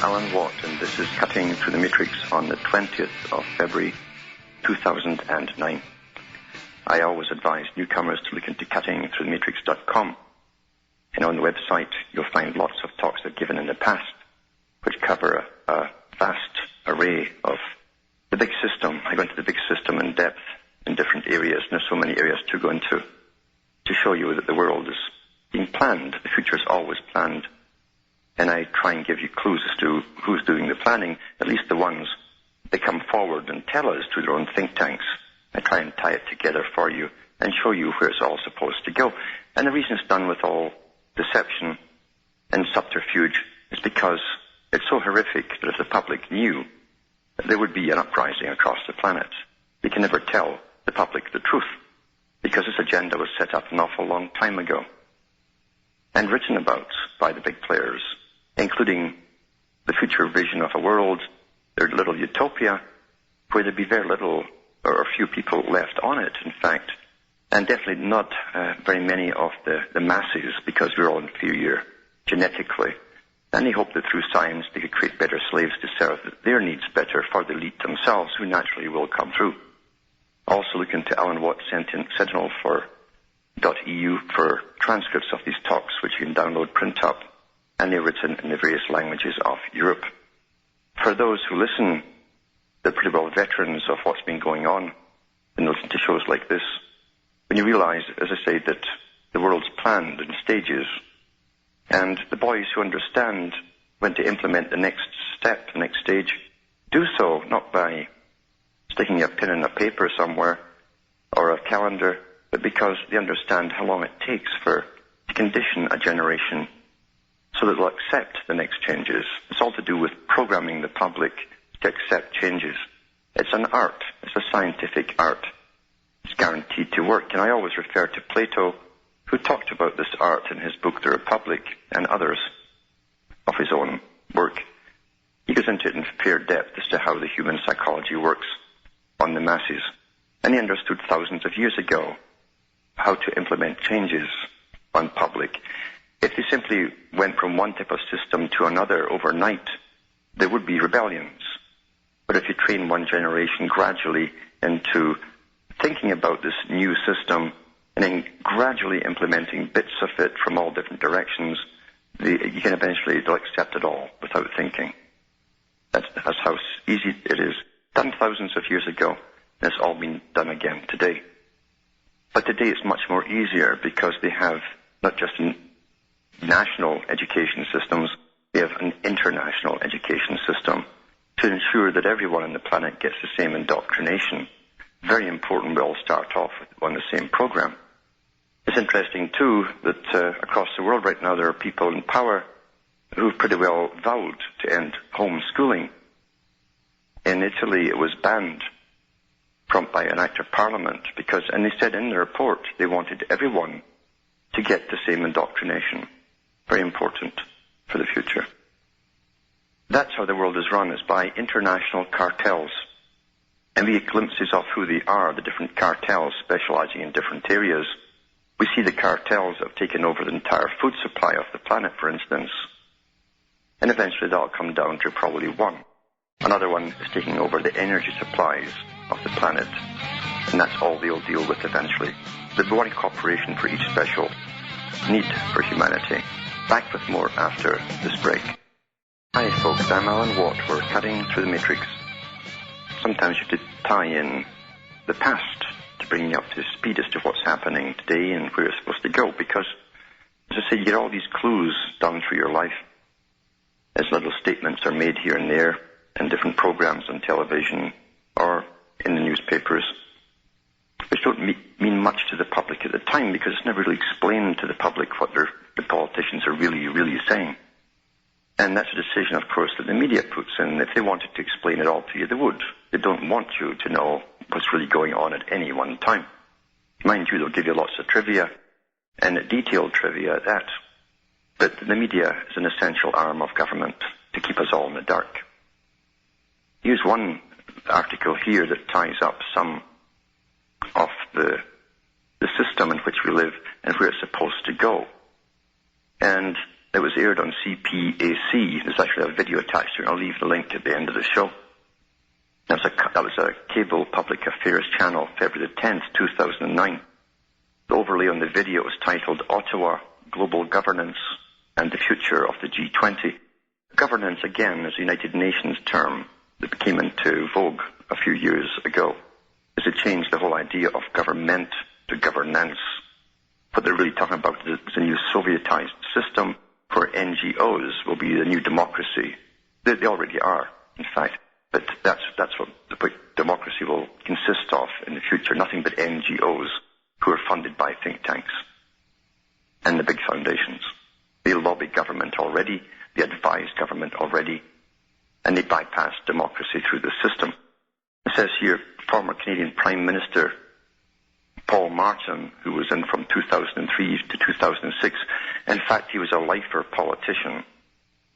Alan Watt, and this is Cutting Through the Matrix on the 20th of February 2009. I always advise newcomers to look into cuttingthroughthematrix.com. And on the website, you'll find lots of talks I've given in the past, which cover a vast array of the big system. I go into the big system in depth in different areas, and there's so many areas to go into to show you that the world is being planned. The future is always planned. And I try and give you clues as to who's doing the planning, at least the ones that come forward and tell us through their own think tanks. I try and tie it together for you and show you where it's all supposed to go. And the reason it's done with all deception and subterfuge is because it's so horrific that if the public knew, there would be an uprising across the planet. You can never tell the public the truth because this agenda was set up an awful long time ago and written about by the big players, including the future vision of a world, their little utopia, where there'd be very little or few people left on it, in fact, and definitely not very many of the masses, because we're all inferior genetically. And they hoped that through science they could create better slaves to serve their needs better for the elite themselves, who naturally will come through. Also look into Alan Watt Sentinel for .eu for transcripts of these talks, which you can download, print up, and they're written in the various languages of Europe. For those who listen, they're pretty well veterans of what's been going on and listen to shows like this. When you realize, as I say, that the world's planned in stages, and the boys who understand when to implement the next step, the next stage, do so not by sticking a pin in a paper somewhere or a calendar, but because they understand how long it takes to condition a generation so that they'll accept the next changes. It's all to do with programming the public to accept changes. It's an art. It's a scientific art. It's guaranteed to work. And I always refer to Plato, who talked about this art in his book, The Republic, and others of his own work. He goes into it in fair depth as to how the human psychology works on the masses. And he understood thousands of years ago how to implement changes on public. If they simply went from one type of system to another overnight, there would be rebellions. But if you train one generation gradually into thinking about this new system and then gradually implementing bits of it from all different directions, you can eventually accept it all without thinking. That's how easy it is. Done thousands of years ago, and it's all been done again today. But today it's much more easier because they have not just national education systems, they have an international education system to ensure that everyone on the planet gets the same indoctrination. Very important we all start off on the same program. It's interesting too that across the world right now there are people in power who've pretty well vowed to end homeschooling. In Italy it was banned by an act of parliament and they said in the report they wanted everyone to get the same indoctrination. Very important for the future. That's how the world is run, is by international cartels. And we get glimpses of who they are, the different cartels specializing in different areas. We see the cartels have taken over the entire food supply of the planet, for instance. And eventually that'll come down to probably one. Another one is taking over the energy supplies of the planet. And that's all they'll deal with eventually. There'll be one corporation for each special need for humanity. Back with more after this break. Hi folks, I'm Alan Watt. We're cutting through the matrix. Sometimes you have to tie in the past to bring you up to speed as to what's happening today and where it's supposed to go, because, as I say, you get all these clues done through your life as little statements are made here and there in different programs on television or in the newspapers, which don't mean much to the public at the time because it's never really explained to the public what the politicians are really saying. And that's a decision, of course, that the media puts in. If they wanted to explain it all to you, they would. They don't want you to know what's really going on at any one time. Mind you, they'll give you lots of trivia, and detailed trivia at that. But the media is an essential arm of government to keep us all in the dark. Here's one article here that ties up some of the system in which we live and where it's supposed to go. And It was aired on CPAC. There's actually a video attached to it. I'll leave the link at the end of the show. That was a cable public affairs channel, February the 10th, 2009. The overlay on the video was titled Ottawa, Global Governance and the Future of the G20. Governance, again, is a United Nations term that came into vogue a few years ago, as it changed the whole idea of government to governance. What they're really talking about is a new Sovietized system where NGOs will be the new democracy. They already are, in fact, but that's what democracy will consist of in the future, nothing but NGOs who are funded by think tanks and the big foundations. They lobby government already, they advise government already, and they bypass democracy through the system. It says here, former Canadian Prime Minister Paul Martin, who was in from 2003 to 2006. In fact, he was a lifer politician,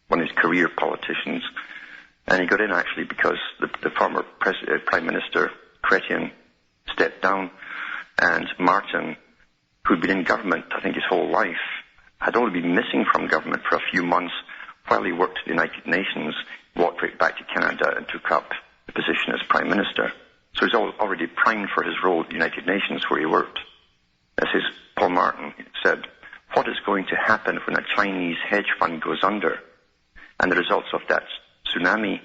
one of his career politicians. And he got in actually because the former Prime Minister, Chrétien, stepped down. And Martin, who'd been in government, I think, his whole life, had only been missing from government for a few months while he worked at the United Nations, walked right back to Canada and took up the position as Prime Minister. So he's already primed for his role at the United Nations where he worked. As Paul Martin said, what is going to happen when a Chinese hedge fund goes under and the results of that tsunami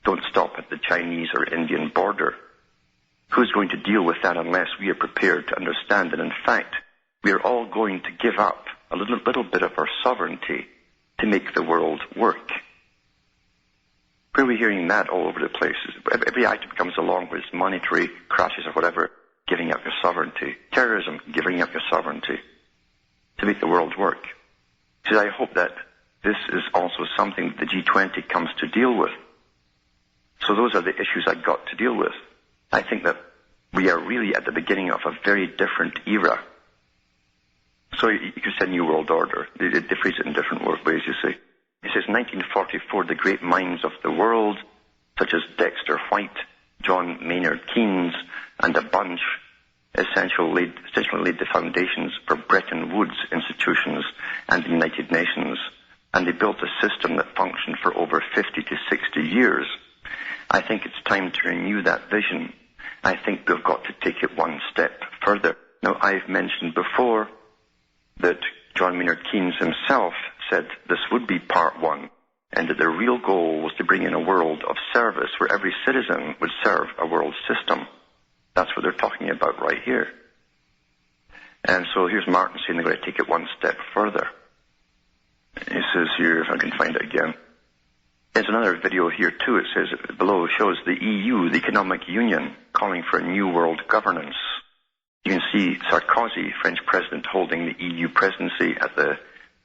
don't stop at the Chinese or Indian border? Who's going to deal with that unless we are prepared to understand that, in fact, we are all going to give up a little bit of our sovereignty to make the world work? Where are we hearing that all over the place? Every item comes along with monetary crashes or whatever, giving up your sovereignty. Terrorism, giving up your sovereignty to make the world work. So I hope that this is also something the G20 comes to deal with. So those are the issues I got to deal with. I think that we are really at the beginning of a very different era. So you could say New World Order. They phrase it in different ways, you see. He says, 1944, the great minds of the world, such as Dexter White, John Maynard Keynes, and a bunch, essentially laid the foundations for Bretton Woods institutions and the United Nations, and they built a system that functioned for over 50 to 60 years. I think it's time to renew that vision. I think we've got to take it one step further. Now, I've mentioned before that John Maynard Keynes himself said this would be part one, and that the real goal was to bring in a world of service where every citizen would serve a world system. That's what they're talking about right here. And so here's Martin saying they're going to take it one step further. He says here, if I can find it again. There's another video here too. It says below, shows the EU, the Economic Union, calling for a new world governance. You can see Sarkozy, French president, holding the EU presidency at the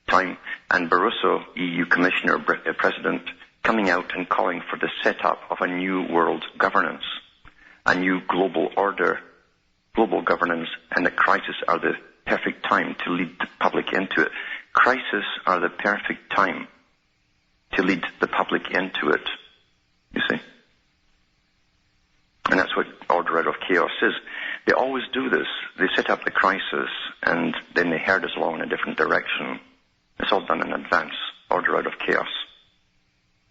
time, and Barroso, EU Commissioner President, coming out and calling for the setup of a new world governance, a new global order. Global governance and the crisis are the perfect time to lead the public into it. Crisis are the perfect time to lead the public into it, you see. And that's what order out of chaos is. They always do this. They set up the crisis and then they herd us along in a different direction. It's all done in advance, order out of chaos.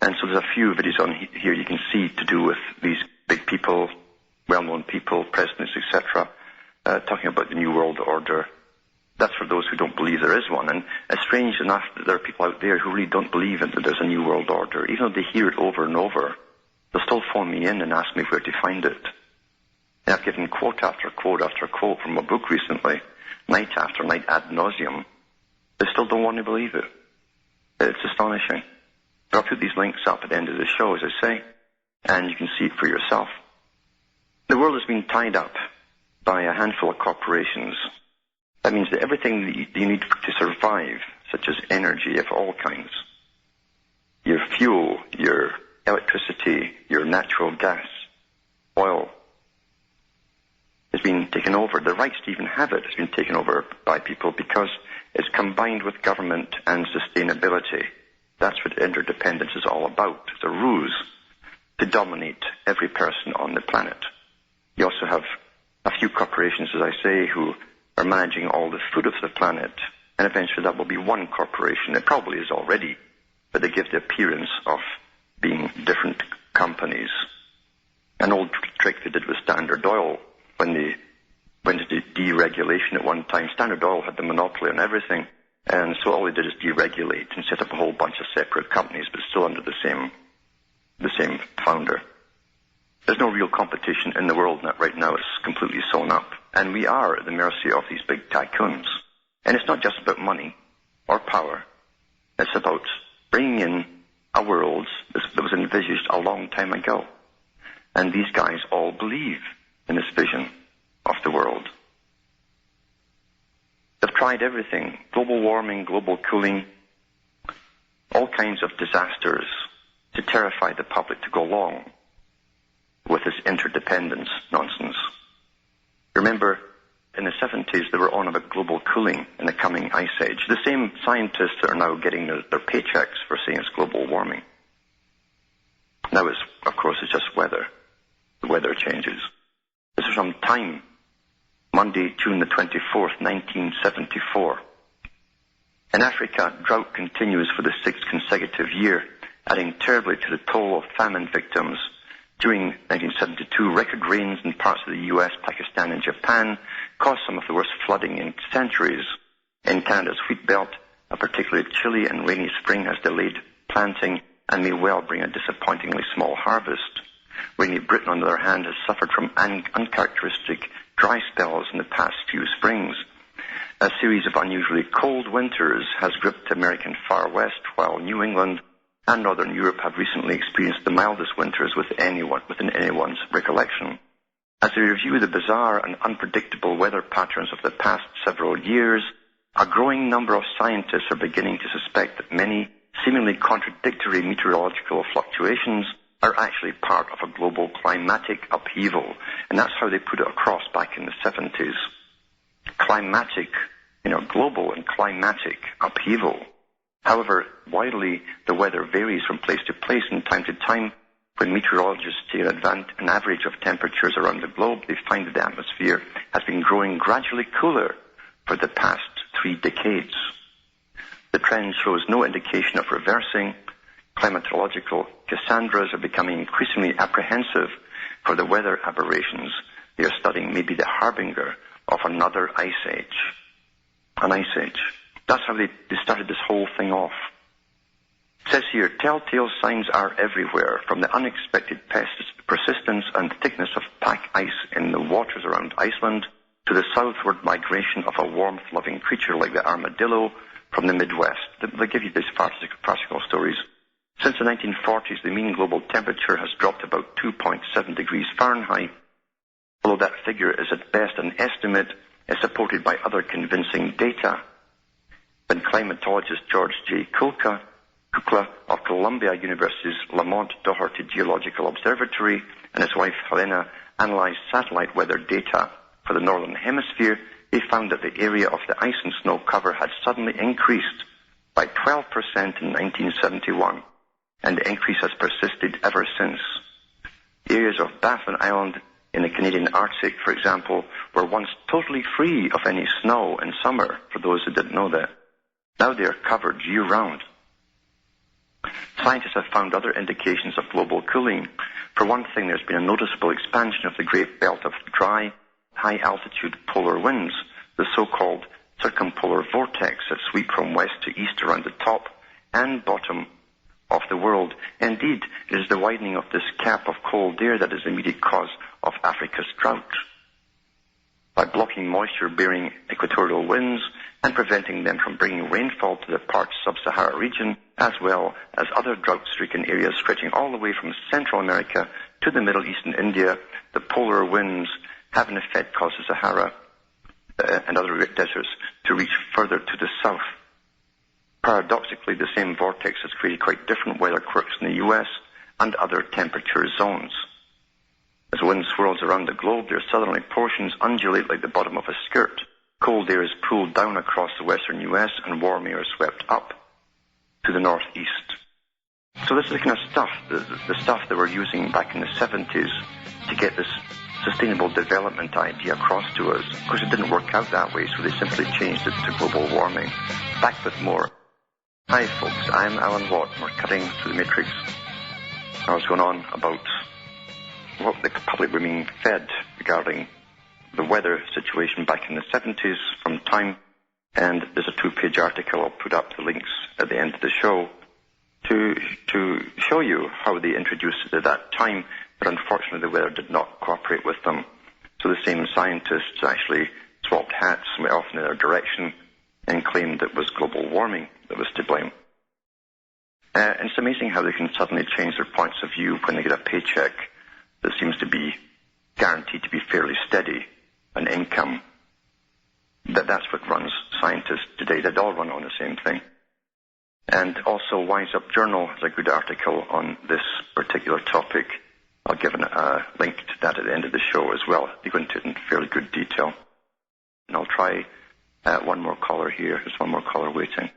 And so there's a few videos on here you can see to do with these big people, well-known people, presidents, etc., talking about the New World Order. That's for those who don't believe there is one. And it's strange enough that there are people out there who really don't believe that there's a New World Order. Even though they hear it over and over, they'll still phone me in and ask me where to find it. And I've given quote after quote after quote from a book recently, night after night ad nauseum. They still don't want to believe it. It's astonishing. But I'll put these links up at the end of the show, as I say, and you can see it for yourself. The world has been tied up by a handful of corporations. That means that everything that you need to survive, such as energy of all kinds, your fuel, your electricity, your natural gas, oil, has been taken over. The rights to even have it has been taken over by people because it's combined with government and sustainability. That's what interdependence is all about. It's a ruse to dominate every person on the planet. You also have a few corporations, as I say, who are managing all the food of the planet and eventually that will be one corporation. It probably is already, but they give the appearance of being different companies. An old trick they did with Standard Oil when they went into deregulation at one time. Standard Oil had the monopoly on everything, and so all they did is deregulate and set up a whole bunch of separate companies, but still under the same founder. There's no real competition in the world right now. It's completely sewn up. And we are at the mercy of these big tycoons. And it's not just about money or power. It's about bringing in a world that was envisaged a long time ago. And these guys all believe in this vision of the world. They've tried everything. Global warming, global cooling, all kinds of disasters to terrify the public to go along with this interdependence nonsense. Remember, in the 70s, they were on about global cooling and the coming ice age. The same scientists that are now getting their paychecks for saying it's global warming. Now, of course, it's just weather. The weather changes. This is from Time, Monday, June the 24th, 1974. In Africa, drought continues for the sixth consecutive year, adding terribly to the toll of famine victims. During 1972, record rains in parts of the US, Pakistan, and Japan caused some of the worst flooding in centuries. In Canada's wheat belt, a particularly chilly and rainy spring has delayed planting and may well bring a disappointingly small harvest. Rainy Britain, on the other hand, has suffered from uncharacteristic dry spells in the past few springs. A series of unusually cold winters has gripped the American far west, while New England and Northern Europe have recently experienced the mildest winters within anyone's recollection. As they review the bizarre and unpredictable weather patterns of the past several years, a growing number of scientists are beginning to suspect that many seemingly contradictory meteorological fluctuations are actually part of a global climatic upheaval. And that's how they put it across back in the 70s. Climatic, global and climatic upheaval. However, widely the weather varies from place to place, and time to time, when meteorologists take an average of temperatures around the globe, they find that the atmosphere has been growing gradually cooler for the past 3 decades. The trend shows no indication of reversing. Climatological Cassandras are becoming increasingly apprehensive for the weather aberrations they are studying may be the harbinger of another ice age. An ice age. That's how they started this whole thing off. It says here, telltale signs are everywhere, from the unexpected persistence and thickness of pack ice in the waters around Iceland to the southward migration of a warmth-loving creature like the armadillo from the Midwest. They give you these farcical stories. Since the 1940s, the mean global temperature has dropped about 2.7 degrees Fahrenheit. Although that figure is at best an estimate, it's supported by other convincing data. When climatologist George J. Kukla of Columbia University's Lamont Doherty Geological Observatory and his wife Helena analyzed satellite weather data for the Northern Hemisphere, they found that the area of the ice and snow cover had suddenly increased by 12% in 1971, and the increase has persisted ever since. Areas of Baffin Island in the Canadian Arctic, for example, were once totally free of any snow in summer, for those who didn't know that. Now they are covered year-round. Scientists have found other indications of global cooling. For one thing, there's been a noticeable expansion of the great belt of dry, high-altitude polar winds, the so-called circumpolar vortex that sweep from west to east around the top and bottom of the world. Indeed, it is the widening of this cap of cold air that is the immediate cause of Africa's drought. By blocking moisture-bearing equatorial winds and preventing them from bringing rainfall to the parched sub-Sahara region, as well as other drought-stricken areas stretching all the way from Central America to the Middle East and India, the polar winds have in effect caused the Sahara and other deserts to reach further to the south. Paradoxically, the same vortex has created quite different weather quirks in the U.S. and other temperature zones. As wind swirls around the globe, their southerly portions undulate like the bottom of a skirt. Cold air is pulled down across the western U.S. and warm air is swept up to the northeast. So this is the kind of stuff, the stuff that we're using back in the 70s to get this sustainable development idea across to us. Of course, it didn't work out that way, so they simply changed it to global warming. Back with more. Hi, folks. I'm Alan Watt. We're cutting through the matrix. I was going on about what the public were being fed regarding the weather situation back in the 70s from Time. And there's a 2-page article. I'll put up the links at the end of the show to show you how they introduced it at that time, but unfortunately the weather did not cooperate with them. So the same scientists actually swapped hats and went off in their direction and claimed it was global warming that was to blame. And it's amazing how they can suddenly change their points of view when they get a paycheck that seems to be guaranteed to be fairly steady, an income. That's what runs scientists today. They all run on the same thing. And also, Wise Up Journal has a good article on this particular topic. I'll give a link to that at the end of the show as well. They go into it in fairly good detail. And I'll try one more caller here. There's one more caller waiting.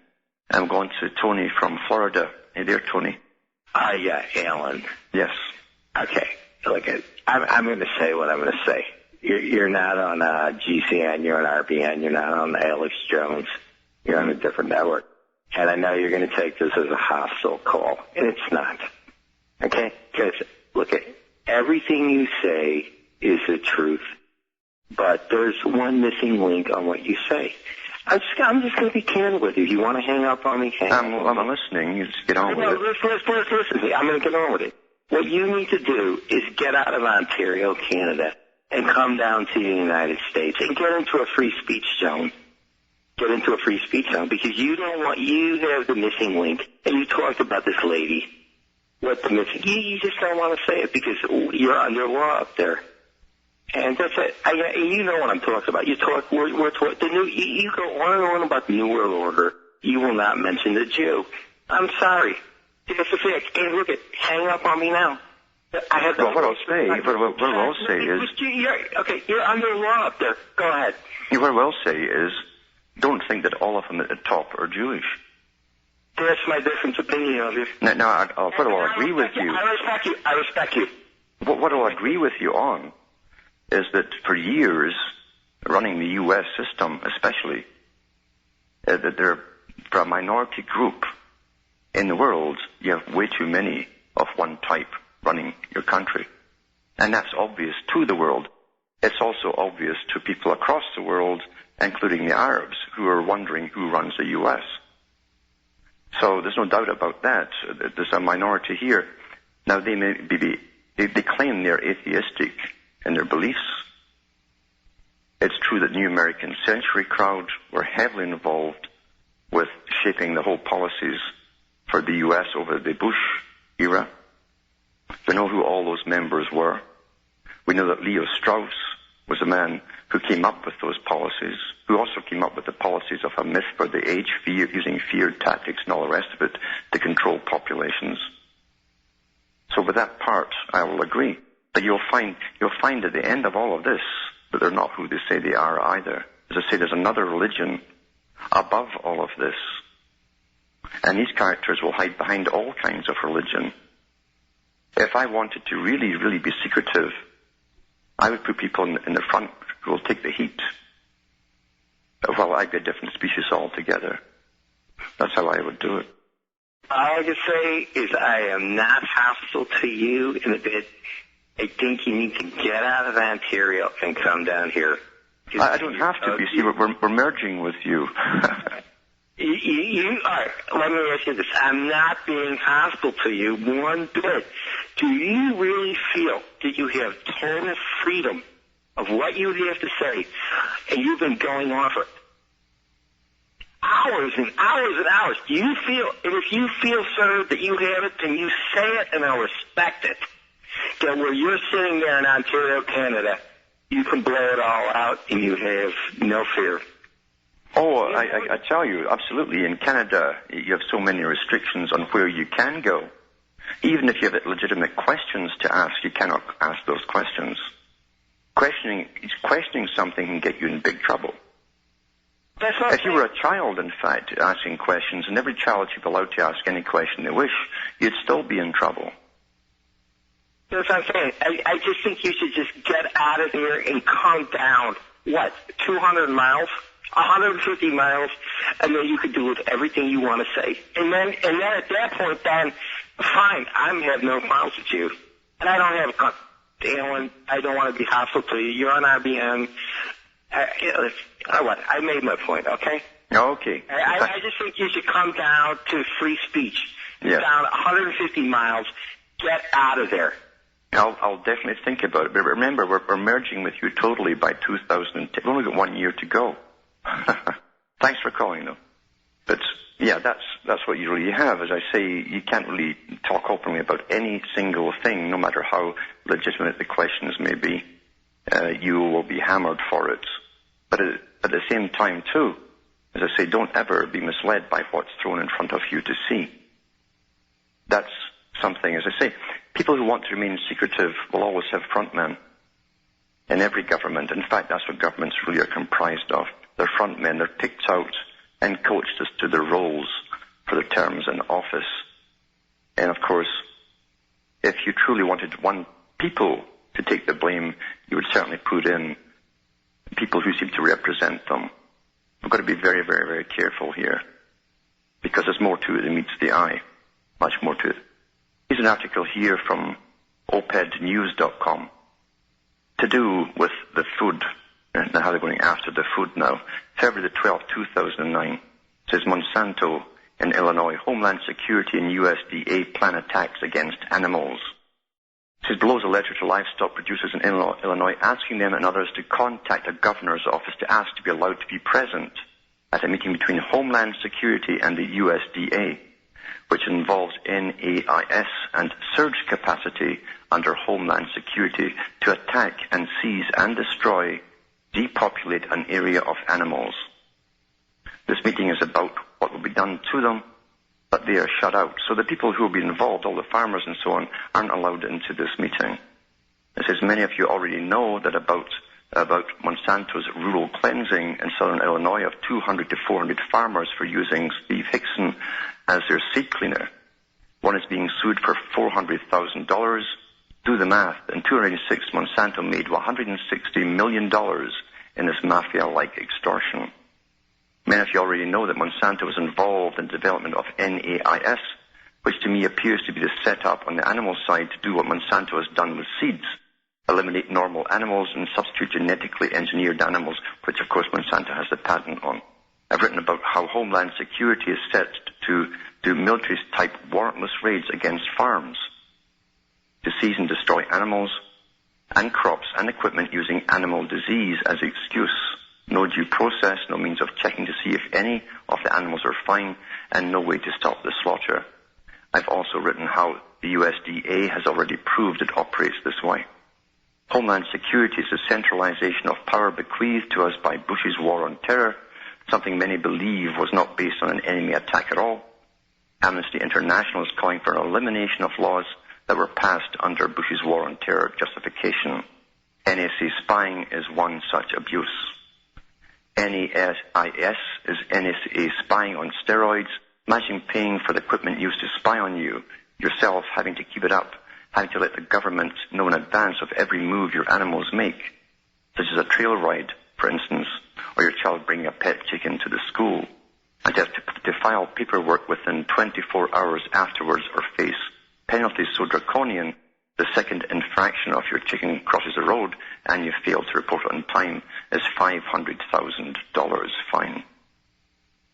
I'm going to Tony from Florida. Hey there, Tony. Yeah, Alan. Yes. Okay. Look, I'm going to say what I'm going to say. You're not on GCN. You're on RBN. You're not on Alex Jones. You're on a different network. And I know you're going to take this as a hostile call, and it's not. Okay? Because, look, everything you say is the truth, but there's one missing link on what you say. I'm just going to be candid with you. You want to hang up on me? I'm listening. You just get on with it. Listen to me. I'm going to get on with it. What you need to do is get out of Ontario, Canada, and come down to the United States and get into a free speech zone. Get into a free speech zone because you have the missing link. And you talked about this lady. What the missing? You just don't want to say it because you're under law up there. And that's it. You know what I'm talking about. You talk. We're talking. You go on and on about the New World Order. You will not mention the Jew. I'm sorry. It's a fact. Hey, look it. Hang up on me now. What I'll say is. You're under law up there. Go ahead. What I will say is, don't think that all of them at the top are Jewish. That's my different opinion of you. No, I'll agree with you. I respect you. What I'll agree with you on is that for years, running the U.S. system especially, that for a minority group in the world, you have way too many of one type running your country. And that's obvious to the world. It's also obvious to people across the world, including the Arabs, who are wondering who runs the U.S. So there's no doubt about that. There's a minority here. Now, they claim they're atheistic in their beliefs. It's true that New American Century crowd were heavily involved with shaping the whole policies for the U.S. over the Bush era. We know who all those members were. We know that Leo Strauss was a man who came up with those policies, who also came up with the policies of a myth for the age, using fear tactics and all the rest of it to control populations. So with that part, I will agree. But you'll find at the end of all of this that they're not who they say they are either. As I say, there's another religion above all of this. And these characters will hide behind all kinds of religion. If I wanted to really, really be secretive, I would put people in the front who will take the heat. Well, I'd be a different species altogether. That's how I would do it. All I can say is I am not hostile to you in a bit. I think you need to get out of Ontario and come down here. I don't have to. You see, we're merging with you. All right, let me ask you this. I'm not being hostile to you one bit. Do you really feel that you have total freedom of what you have to say, and you've been going on for hours and hours and hours? Do you feel, and if you feel, sir, that you have it, then you say it, and I'll respect it. That where you're sitting there in Ontario, Canada, you can blow it all out, and you have no fear. Oh, I tell you, absolutely. In Canada, you have so many restrictions on where you can go. Even if you have legitimate questions to ask, you cannot ask those questions. Questioning something can get you in big trouble. That's not If you were a child, in fact, asking questions, and every child should be allowed to ask any question they wish, you'd still be in trouble. That's what I'm saying. I just think you should just get out of here and come down, 200 miles? 150 miles, and then you could do with everything you want to say. And then at that point, then, fine, I have no problems with you. And I don't have Alan, I don't want to be hostile to you. You're on IBM. I made my point, okay? Okay. I just think you should come down to free speech. Yeah. Down 150 miles. Get out of there. I'll definitely think about it. But remember, we're merging with you totally by 2010. We've only got 1 year to go. Thanks for calling, though. But yeah, that's what you really have. As I say, you can't really talk openly about any single thing, no matter how legitimate the questions may be. You will be hammered for it. But at the same time, too, as I say, don't ever be misled by what's thrown in front of you to see. That's something, as I say, people who want to remain secretive will always have frontmen in every government. In fact, that's what governments really are comprised of. They're frontmen. They're picked out and coached as to their roles for their terms in office. And of course, if you truly wanted one people to take the blame, you would certainly put in people who seem to represent them. We've got to be very, very, very careful here, because there's more to it than meets the eye. Much more to it. Here's an article here from opednews.com to do with the food, and how they're going after the food now. February the 12th, 2009, says Monsanto in Illinois, Homeland Security and USDA plan attacks against animals. It says below is a letter to livestock producers in Illinois asking them and others to contact a governor's office to ask to be allowed to be present at a meeting between Homeland Security and the USDA, which involves NAIS and surge capacity under Homeland Security to attack and seize and destroy, depopulate an area of animals. This meeting is about what will be done to them, but they are shut out. So the people who will be involved, all the farmers and so on, aren't allowed into this meeting. It says many of you already know that about Monsanto's rural cleansing in southern Illinois of 200 to 400 farmers for using Steve Hickson as their seed cleaner. One is being sued for $400,000. Do the math. In 206, Monsanto made $160 million in this mafia-like extortion. Many of you already know that Monsanto was involved in the development of NAIS, which to me appears to be the setup on the animal side to do what Monsanto has done with seeds, eliminate normal animals and substitute genetically engineered animals, which of course Monsanto has the patent on. I've written about how Homeland Security is set to do military-type warrantless raids against farms to seize and destroy animals and crops and equipment using animal disease as excuse. No due process, no means of checking to see if any of the animals are fine, and no way to stop the slaughter. I've also written how the USDA has already proved it operates this way. Homeland Security is a centralization of power bequeathed to us by Bush's war on terror, something many believe was not based on an enemy attack at all. Amnesty International is calling for an elimination of laws that were passed under Bush's war on terror justification. NSA spying is one such abuse. NAIS is NSA spying on steroids. Imagine paying for the equipment used to spy on you, yourself having to keep it up, having to let the government know in advance of every move your animals make, such as a trail ride, for instance, or your child bringing a pet chicken to the school, and have to file paperwork within 24 hours afterwards or face penalties so draconian the second infraction of your chicken crosses the road and you fail to report it on time is $500,000 fine.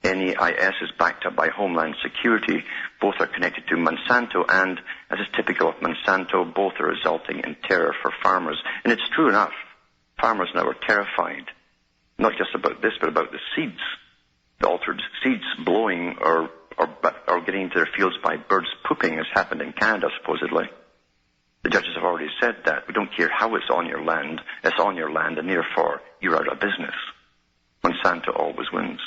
NAIS is backed up by Homeland Security. Both are connected to Monsanto, and, as is typical of Monsanto, both are resulting in terror for farmers. And it's true enough. Farmers now are terrified, not just about this, but about the seeds. The altered seeds blowing or getting into their fields by birds pooping has happened in Canada, supposedly. The judges have already said that. We don't care how it's on your land, and therefore you're out of business. Monsanto always wins.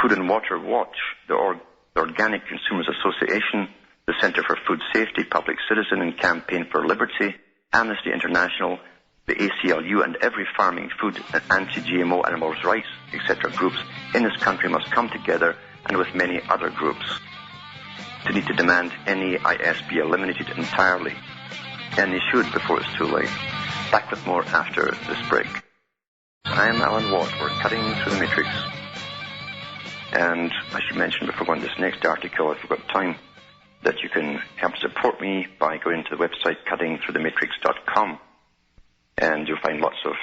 Food and Water Watch, the Organic Consumers Association, the Center for Food Safety, Public Citizen and Campaign for Liberty, Amnesty International, the ACLU, and every farming, food, and anti-GMO animals' rights, etc. groups in this country must come together, and with many other groups, to need to demand NAIS be eliminated entirely. And they should before it's too late. Back with more after this break. I am Alan Watt. We're cutting through the matrix. And I should mention before going to this next article, if we've got time, that you can help support me by going to the website cuttingthroughthematrix.com. And you'll find lots of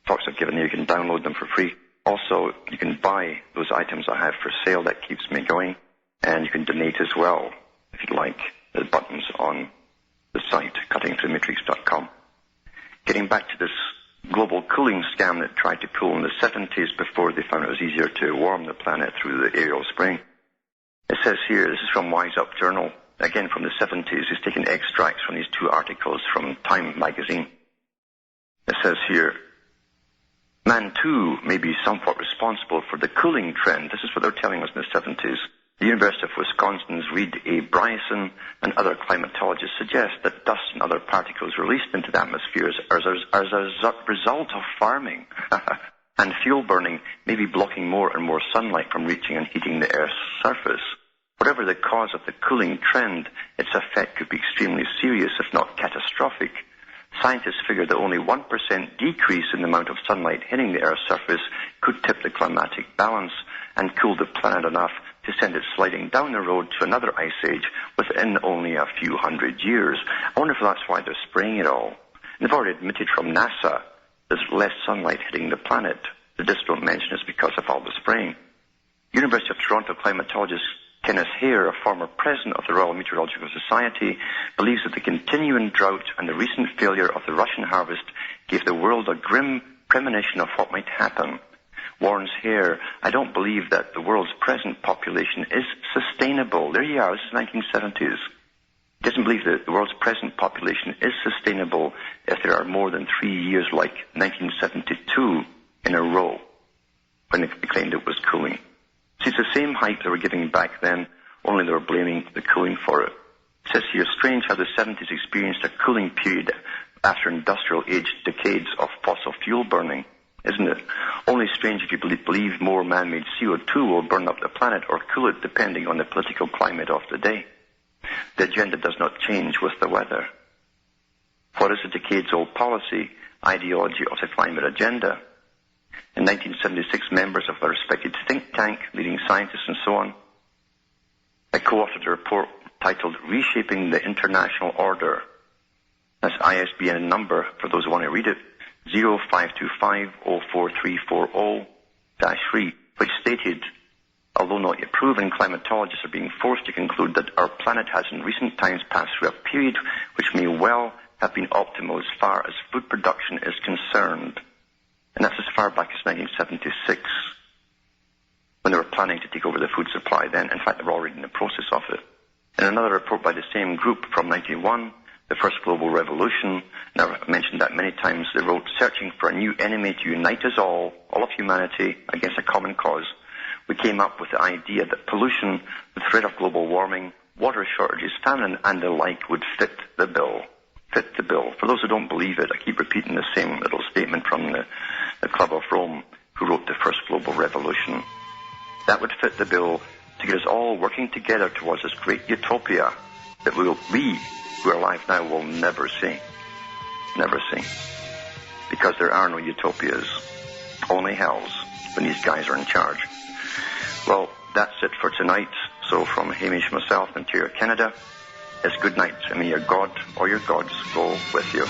talks I've given you. You can download them for free. Also, you can buy those items I have for sale. That keeps me going. And you can donate as well, if you'd like. There's buttons on the site, cuttingthroughthematrix.com. Getting back to this global cooling scam that tried to cool in the 70s before they found it was easier to warm the planet through the aerial spring. It says here, this is from Wise Up Journal, again from the 70s. He's taken extracts from these two articles from Time magazine. It says here, man too may be somewhat responsible for the cooling trend. This is what they're telling us in the 70s. The University of Wisconsin's Reed A. Bryson and other climatologists suggest that dust and other particles released into the atmosphere as a result of farming and fuel burning may be blocking more and more sunlight from reaching and heating the Earth's surface. Whatever the cause of the cooling trend, its effect could be extremely serious, if not catastrophic. Scientists figure that only 1% decrease in the amount of sunlight hitting the Earth's surface could tip the climatic balance and cool the planet enough to send it sliding down the road to another ice age within only a few hundred years. I wonder if that's why they're spraying it all. And they've already admitted from NASA there's less sunlight hitting the planet. They just don't mention it's because of all the spraying. University of Toronto climatologist Kenneth Hare, a former president of the Royal Meteorological Society, believes that the continuing drought and the recent failure of the Russian harvest gave the world a grim premonition of what might happen. Warns Hare, I don't believe that the world's present population is sustainable. There you are, this is 1970s. He doesn't believe that the world's present population is sustainable if there are more than 3 years like 1972 in a row when they claimed it was cooling. See, it's the same hype they were giving back then, only they were blaming the cooling for it. It says here, strange how the 70s experienced a cooling period after industrial age decades of fossil fuel burning, isn't it? Only strange if you believe more man-made CO2 will burn up the planet or cool it depending on the political climate of the day. The agenda does not change with the weather. What is the decades-old policy, ideology of the climate agenda? In 1976, members of a respected think tank, leading scientists and so on, I co-authored a report titled Reshaping the International Order. That's ISBN number, for those who want to read it, 0525043440-3, which stated, although not yet proven, climatologists are being forced to conclude that our planet has in recent times passed through a period which may well have been optimal as far as food production is concerned. And that's as far back as 1976, when they were planning to take over the food supply then. In fact, they were already in the process of it. In another report by the same group from 1991, the first global revolution, now I've mentioned that many times, they wrote, searching for a new enemy to unite us all of humanity, against a common cause, we came up with the idea that pollution, the threat of global warming, water shortages, famine, and the like would fit the bill. Fit the bill. For those who don't believe it, I keep repeating the same little statement from the Club of Rome, who wrote the first global revolution. That would fit the bill to get us all working together towards this great utopia that we who are alive now will never see. Never see. Because there are no utopias. Only hells when these guys are in charge. Well, that's it for tonight. So from Hamish, myself, and Ontario, Canada, it's good night, and may your God or your gods go with you.